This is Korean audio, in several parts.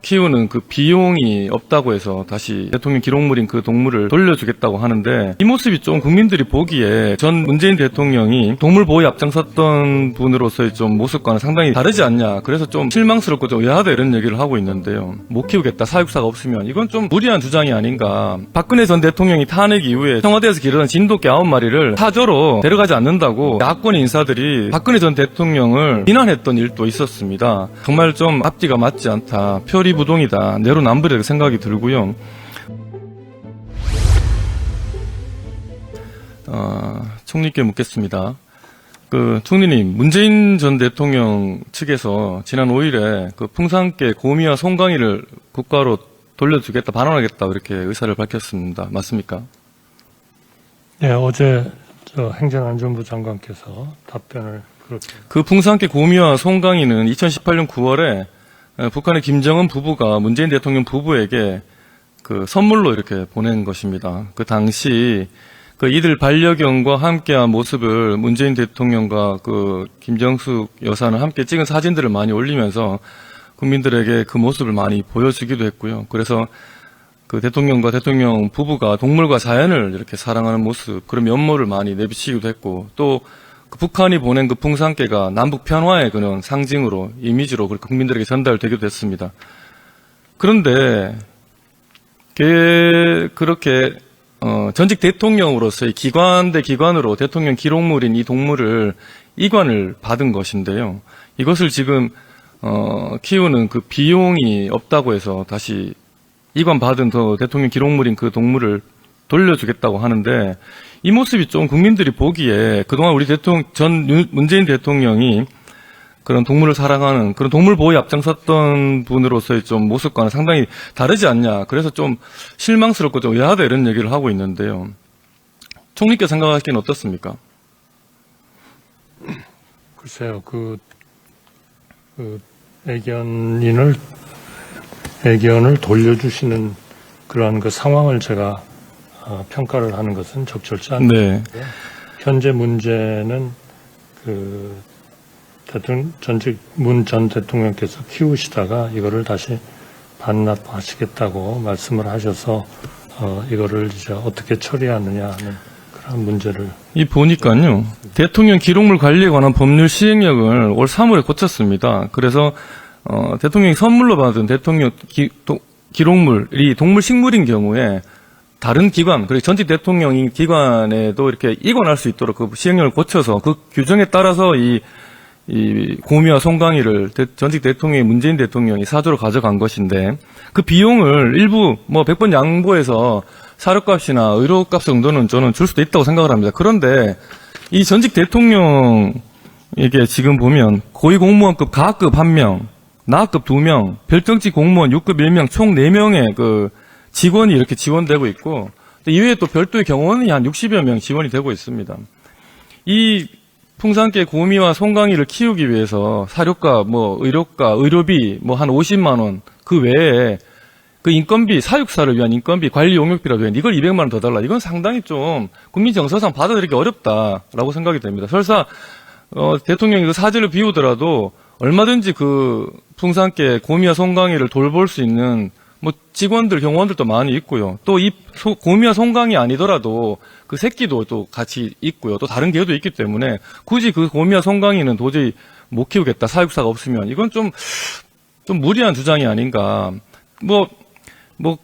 키우는 그 비용이 없다고 해서 다시 대통령 기록물인 그 동물을 돌려주겠다고 하는데, 이 모습이 좀 국민들이 보기에 전 문재인 대통령이 동물 보호에 앞장섰던 분으로서의 좀 모습과는 상당히 다르지 않냐, 그래서 좀 실망스럽고 좀 의아하다 이런 얘기를 하고 있는데요. 못 키우겠다, 사육사가 없으면, 이건 좀 무리한 주장이 아닌가. 박근혜 전 대통령이 탄핵 이후에 청와대에서 기르던 진돗개 9마리를 사저로 데려가지 않는다고 야권 인사들이 박근혜 전 대통령을 비난했던 일도 있었습니다. 정말 좀 앞뒤가 맞지 않다, 표리부동이다, 내로남불이라고 생각이 들고요. 총리께 묻겠습니다. 총리님, 문재인 전 대통령 측에서 지난 5일에 그 풍산개 고미와 송강이를 국가로 돌려주겠다, 반환하겠다, 이렇게 의사를 밝혔습니다. 맞습니까? 네, 어제 행정안전부 장관께서 답변을 그렇게. 그 풍산개 고미와 송강이는 2018년 9월에 북한의 김정은 부부가 문재인 대통령 부부에게 그 선물로 이렇게 보낸 것입니다. 그 당시 그 이들 반려견과 함께한 모습을 문재인 대통령과 그 김정숙 여사는 함께 찍은 사진들을 많이 올리면서 국민들에게 그 모습을 많이 보여주기도 했고요. 그래서 그 대통령과 대통령 부부가 동물과 자연을 이렇게 사랑하는 모습, 그런 면모를 많이 내비치기도 했고, 또 그 북한이 보낸 그 풍산개가 남북 편화의 그런 상징으로, 이미지로 국민들에게 전달되기도 했습니다. 그런데 그렇게 전직 대통령으로서의 기관 대 기관으로 대통령 기록물인 이 동물을 이관을 받은 것인데요. 이것을 지금 키우는 그 비용이 없다고 해서 다시 이관받은 대통령 기록물인 그 동물을 돌려주겠다고 하는데, 이 모습이 좀 국민들이 보기에 그동안 우리 전 문재인 대통령이 그런 동물을 사랑하는, 그런 동물 보호에 앞장섰던 분으로서의 좀 모습과는 상당히 다르지 않냐, 그래서 좀 실망스럽고 좀 의아하다 이런 얘기를 하고 있는데요. 총리께 생각하시기는 어떻습니까? 글쎄요, 애견을 돌려주시는 그러한 그 상황을 제가 평가를 하는 것은 적절치 않은데, 네. 현재 문제는 전직 문 전 대통령께서 키우시다가 이거를 다시 반납하시겠다고 말씀을 하셔서 이거를 이제 어떻게 처리하느냐 하는 그런 문제를. 보니까요, 대통령 기록물 관리에 관한 법률 시행령을 올 3월에 고쳤습니다. 그래서 대통령이 선물로 받은 대통령 기록물이 동물 식물인 경우에 다른 기관, 그리고 전직 대통령인 기관에도 이렇게 이관할 수 있도록 그 시행령을 고쳐서 그 규정에 따라서 이 고미와 송강이를 전직 대통령이 문재인 대통령이 사조로 가져간 것인데, 그 비용을 일부 100번 양보해서 사료값이나 의료값 정도는 저는 줄 수도 있다고 생각을 합니다. 그런데 이 전직 대통령에게 지금 보면 고위공무원급 가급 1명, 나급 2명, 별정직 공무원 6급 1명, 총 4명의 그 직원이 이렇게 지원되고 있고, 이외에 또 별도의 경호원이 한 60여 명 지원이 되고 있습니다. 이 풍산개 고미와 송강이를 키우기 위해서 사료값, 의료값, 의료비 한 50만 원, 그 외에 그 인건비, 사육사를 위한 인건비, 관리 용역비라고 해야 이걸 200만 원 더 달라. 이건 상당히 좀 국민 정서상 받아들이기 어렵다라고 생각이 됩니다. 설사 대통령이 그 사지를 비우더라도 얼마든지 그 풍산개 고미와 송강이를 돌볼 수 있는 직원들, 경호원들도 많이 있고요. 또 이 고미와 송강이 아니더라도 그 새끼도 또 같이 있고요. 또 다른 개도 있기 때문에 굳이 그 고미와 송강이는 도저히 못 키우겠다, 사육사가 없으면, 이건 좀 무리한 주장이 아닌가.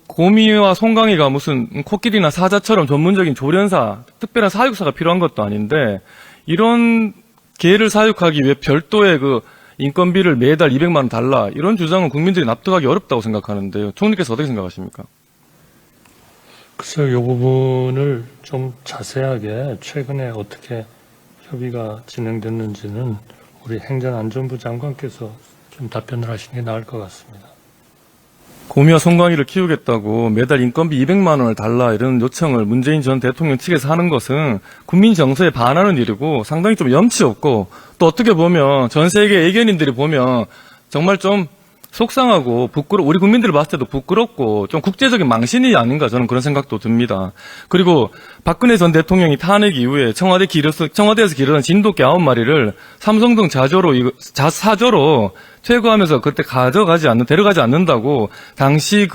고미와 송강이가 무슨 코끼리나 사자처럼 전문적인 조련사, 특별한 사육사가 필요한 것도 아닌데, 이런 개를 사육하기 위해 별도의 그 인건비를 매달 200만 원 달라, 이런 주장은 국민들이 납득하기 어렵다고 생각하는데요. 총리께서 어떻게 생각하십니까? 글쎄요, 이 부분을 좀 자세하게 최근에 어떻게 협의가 진행됐는지는 우리 행정안전부 장관께서 좀 답변을 하시는 게 나을 것 같습니다. 고미와 송강이를 키우겠다고 매달 인건비 200만 원을 달라, 이런 요청을 문재인 전 대통령 측에서 하는 것은 국민 정서에 반하는 일이고 상당히 좀 염치 없고, 또 어떻게 보면 전 세계 애견인들이 보면 정말 좀 속상하고 우리 국민들을 봤을 때도 부끄럽고 좀 국제적인 망신이 아닌가 저는 그런 생각도 듭니다. 그리고 박근혜 전 대통령이 탄핵 이후에 청와대에서 기르던 진돗개 9마리를 삼성동 사저로 퇴거하면서 그때 데려가지 않는다고 당시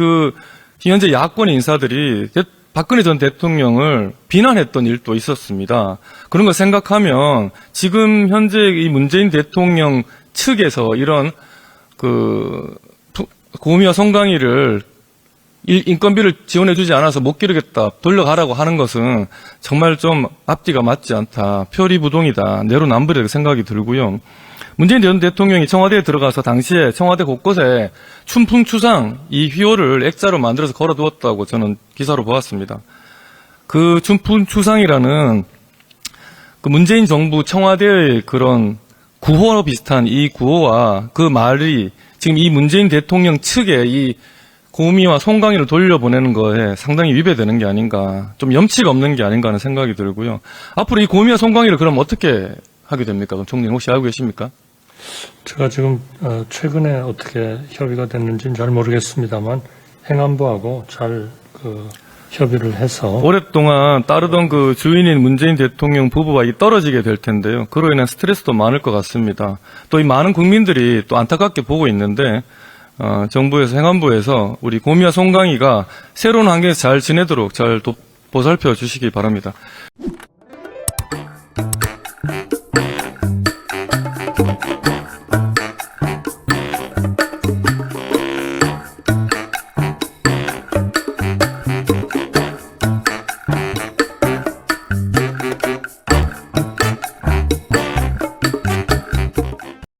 현재 야권 인사들이 박근혜 전 대통령을 비난했던 일도 있었습니다. 그런 걸 생각하면 지금 현재 이 문재인 대통령 측에서 이런 고미와 송강이를 인건비를 지원해주지 않아서 못 기르겠다, 돌려가라고 하는 것은 정말 좀 앞뒤가 맞지 않다, 표리부동이다, 내로남불이라고 생각이 들고요. 문재인 전 대통령이 청와대에 들어가서 당시에 청와대 곳곳에 춘풍추상 이 휘호를 액자로 만들어서 걸어두었다고 저는 기사로 보았습니다. 그 춘풍추상이라는 문재인 정부 청와대의 그런 구호 비슷한 이 구호와 그 말이 지금 이 문재인 대통령 측에 이 고미와 송강이를 돌려보내는 거에 상당히 위배되는 게 아닌가, 좀 염치가 없는 게 아닌가 하는 생각이 들고요. 앞으로 이 고미와 송강이를 그럼 어떻게 하게 됩니까? 총리님 혹시 알고 계십니까? 제가 지금 최근에 어떻게 협의가 됐는지는 잘 모르겠습니다만 행안부하고 잘 협의를 해서 오랫동안 따르던 주인인 문재인 대통령 부부와 떨어지게 될 텐데요. 그로 인한 스트레스도 많을 것 같습니다. 또 이 많은 국민들이 또 안타깝게 보고 있는데 정부에서 행안부에서 우리 고미와 송강이가 새로운 환경에서 잘 지내도록 잘 보살펴 주시기 바랍니다.